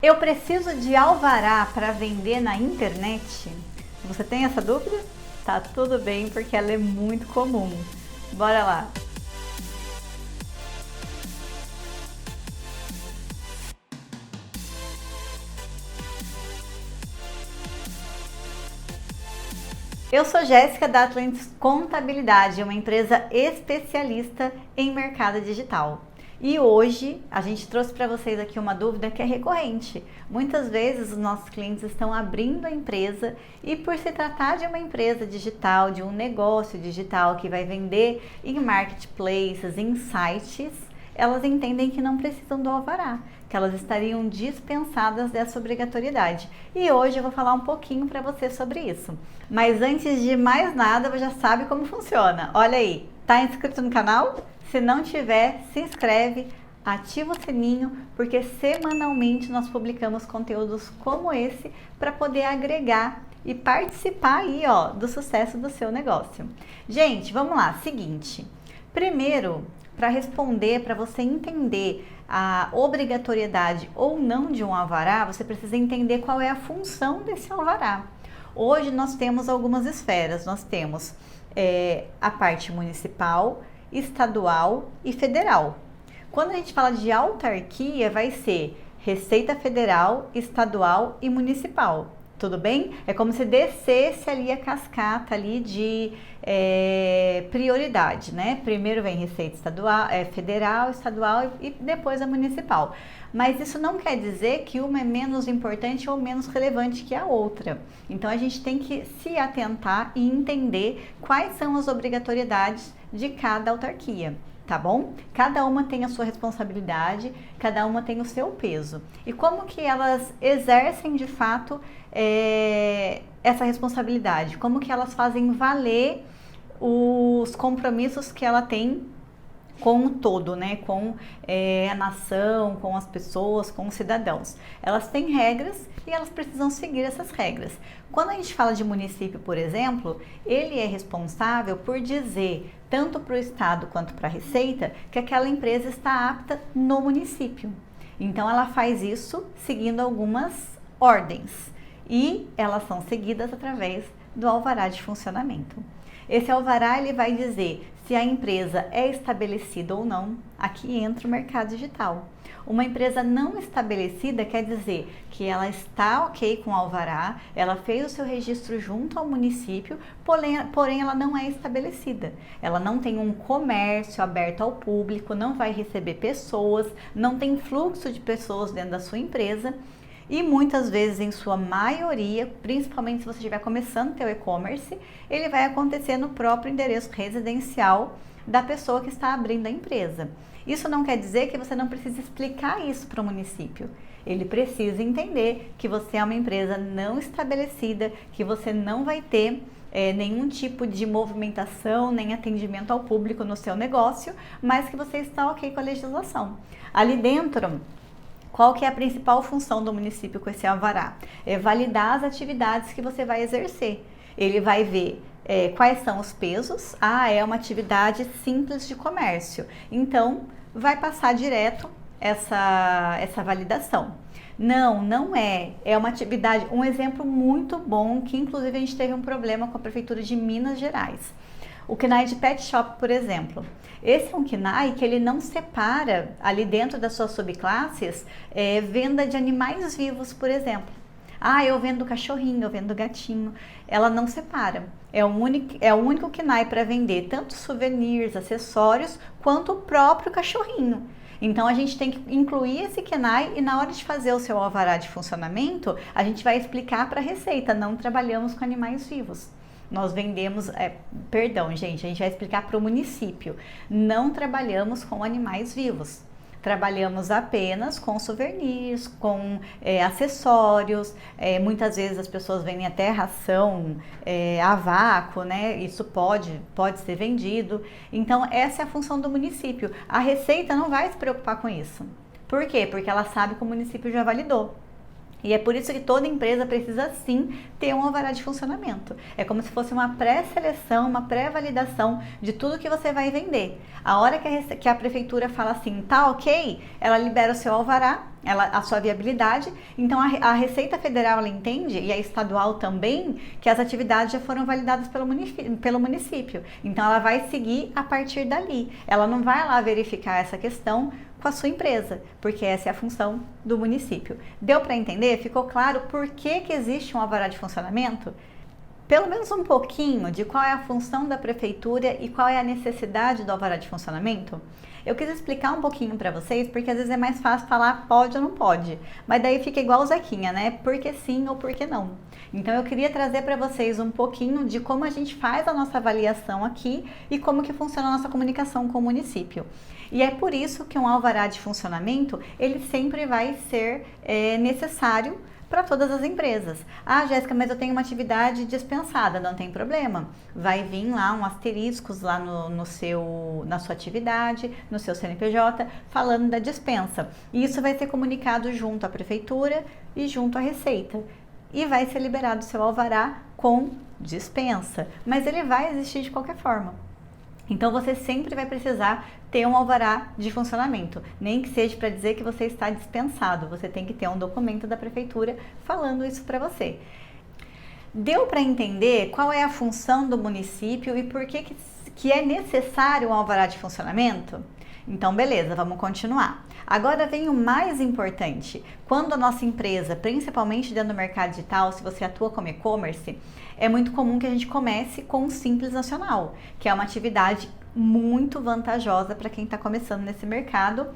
Eu preciso de alvará para vender na internet? Você tem essa dúvida? Tá tudo bem, porque ela é muito comum. Bora lá! Eu sou Jéssica da Atlantis Contabilidade, uma empresa especialista em mercado digital. E hoje a gente trouxe para vocês aqui uma dúvida que é recorrente. Muitas vezes os nossos clientes estão abrindo a empresa e, por se tratar de uma empresa digital, de um negócio digital que vai vender em marketplaces, em sites, elas entendem que não precisam do alvará, que elas estariam dispensadas dessa obrigatoriedade. E hoje eu vou falar um pouquinho para você sobre isso. Mas antes de mais nada, você já sabe como funciona. Olha aí, tá inscrito no canal? Se não tiver, se inscreve, ativa o sininho, porque semanalmente nós publicamos conteúdos como esse para poder agregar e participar aí, ó, do sucesso do seu negócio. Gente, vamos lá, seguinte. Primeiro, para responder, para você entender a obrigatoriedade ou não de um alvará, você precisa entender qual é a função desse alvará. Hoje nós temos algumas esferas, nós temos a parte municipal, estadual e federal. Quando a gente fala de autarquia, vai ser Receita Federal, estadual e municipal. Tudo bem? É como se descesse ali a cascata ali de prioridade, né? Primeiro vem Receita Estadual, Federal, Estadual e depois a municipal. Mas isso não quer dizer que uma é menos importante ou menos relevante que a outra. Então a gente tem que se atentar e entender quais são as obrigatoriedades de cada autarquia. Tá bom? Cada uma tem a sua responsabilidade, cada uma tem o seu peso. E como que elas exercem de fato essa responsabilidade? Como que elas fazem valer os compromissos que ela tem com o todo, né? Com a nação, com as pessoas, com os cidadãos. Elas têm regras e elas precisam seguir essas regras. Quando a gente fala de município, por exemplo, ele é responsável por dizer, tanto para o Estado quanto para a Receita, que aquela empresa está apta no município. Então, ela faz isso seguindo algumas ordens e elas são seguidas através do alvará de funcionamento. Esse alvará ele vai dizer se a empresa é estabelecida ou não. Aqui entra o mercado digital. Uma empresa não estabelecida quer dizer que ela está ok com o alvará, ela fez o seu registro junto ao município, porém ela não é estabelecida. Ela não tem um comércio aberto ao público, não vai receber pessoas, não tem fluxo de pessoas dentro da sua empresa. E muitas vezes, em sua maioria, principalmente se você estiver começando teu e-commerce, ele vai acontecer no próprio endereço residencial da pessoa que está abrindo a empresa. Isso não quer dizer que você não precisa explicar isso para o município. Ele precisa entender que você é uma empresa não estabelecida, que você não vai ter nenhum tipo de movimentação, nem atendimento ao público no seu negócio, mas que você está ok com a legislação. Ali dentro, qual que é a principal função do município com esse alvará? É validar as atividades que você vai exercer. Ele vai ver quais são os pesos. É uma atividade simples de comércio. Então, vai passar direto essa validação. Não é. É uma atividade, um exemplo muito bom, que inclusive a gente teve um problema com a Prefeitura de Minas Gerais. O KNAI de Pet Shop, por exemplo. Esse é um KNAI que ele não separa ali dentro das suas subclasses venda de animais vivos, por exemplo. Eu vendo cachorrinho, eu vendo gatinho. Ela não separa. É o único KNAI para vender tanto souvenirs, acessórios, quanto o próprio cachorrinho. Então a gente tem que incluir esse KNAI e na hora de fazer o seu alvará de funcionamento, a gente vai explicar para a Receita, não trabalhamos com animais vivos. Nós vendemos, a gente vai explicar para o município, não trabalhamos com animais vivos. Trabalhamos apenas com souvenirs, com acessórios, muitas vezes as pessoas vendem até ração a vácuo, né? Isso pode ser vendido. Então, essa é a função do município. A Receita não vai se preocupar com isso. Por quê? Porque ela sabe que o município já validou. E é por isso que toda empresa precisa sim ter um alvará de funcionamento. É como se fosse uma pré-seleção, uma pré-validação de tudo que você vai vender. A hora que a prefeitura fala assim, tá ok, ela libera o seu alvará, a sua viabilidade. Então a Receita Federal ela entende, e a estadual também, que as atividades já foram validadas pelo município. Então ela vai seguir a partir dali. Ela não vai lá verificar essa questão com a sua empresa, porque essa é a função do município. Deu para entender? Ficou claro por que existe um alvará de funcionamento? Pelo menos um pouquinho de qual é a função da prefeitura e qual é a necessidade do alvará de funcionamento? Eu quis explicar um pouquinho para vocês, porque às vezes é mais fácil falar pode ou não pode, mas daí fica igual o Zequinha, né? Por que sim ou por que não? Então eu queria trazer para vocês um pouquinho de como a gente faz a nossa avaliação aqui e como que funciona a nossa comunicação com o município. E é por isso que um alvará de funcionamento, ele sempre vai ser necessário para todas as empresas. Ah, Jéssica, mas eu tenho uma atividade dispensada, não tem problema. Vai vir lá um asteriscos lá na sua atividade, no seu CNPJ, falando da dispensa. E isso vai ser comunicado junto à prefeitura e junto à Receita. E vai ser liberado o seu alvará com dispensa. Mas ele vai existir de qualquer forma. Então você sempre vai precisar ter um alvará de funcionamento, nem que seja para dizer que você está dispensado, você tem que ter um documento da prefeitura falando isso para você. Deu para entender qual é a função do município e por que é necessário um alvará de funcionamento? Então, beleza, vamos continuar. Agora vem o mais importante. Quando a nossa empresa, principalmente dentro do mercado digital, se você atua como e-commerce, é muito comum que a gente comece com o Simples Nacional, que é uma atividade muito vantajosa para quem está começando nesse mercado.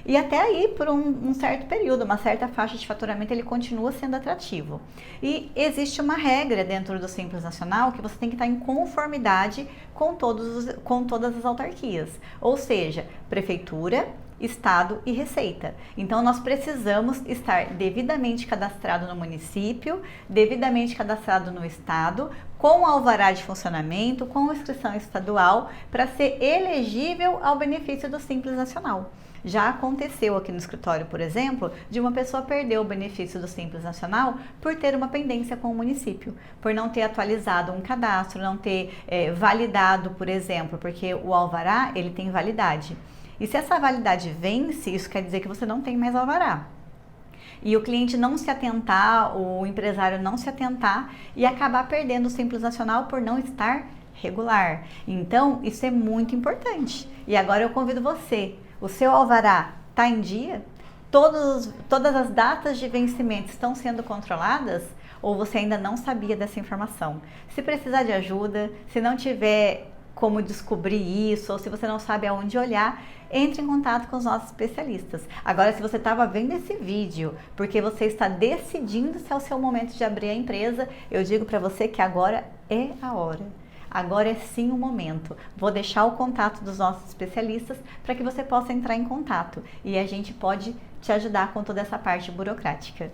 E até aí, por um certo período, uma certa faixa de faturamento, ele continua sendo atrativo. E existe uma regra dentro do Simples Nacional que você tem que estar em conformidade com todas as autarquias. Ou seja, prefeitura, Estado e Receita. Então, nós precisamos estar devidamente cadastrado no município, devidamente cadastrado no Estado, com alvará de funcionamento, com inscrição estadual, para ser elegível ao benefício do Simples Nacional. Já aconteceu aqui no escritório, por exemplo, de uma pessoa perder o benefício do Simples Nacional por ter uma pendência com o município, por não ter atualizado um cadastro, não ter validado, por exemplo, porque o alvará ele tem validade. E se essa validade vence, isso quer dizer que você não tem mais alvará. E o cliente não se atentar, o empresário não se atentar e acabar perdendo o Simples Nacional por não estar regular. Então, isso é muito importante. E agora eu convido você. O seu alvará está em dia? Todas as datas de vencimento estão sendo controladas? Ou você ainda não sabia dessa informação? Se precisar de ajuda, se não tiver como descobrir isso, ou se você não sabe aonde olhar, entre em contato com os nossos especialistas. Agora, se você estava vendo esse vídeo porque você está decidindo se é o seu momento de abrir a empresa, eu digo para você que agora é a hora. Agora é sim o momento. Vou deixar o contato dos nossos especialistas para que você possa entrar em contato e a gente pode te ajudar com toda essa parte burocrática.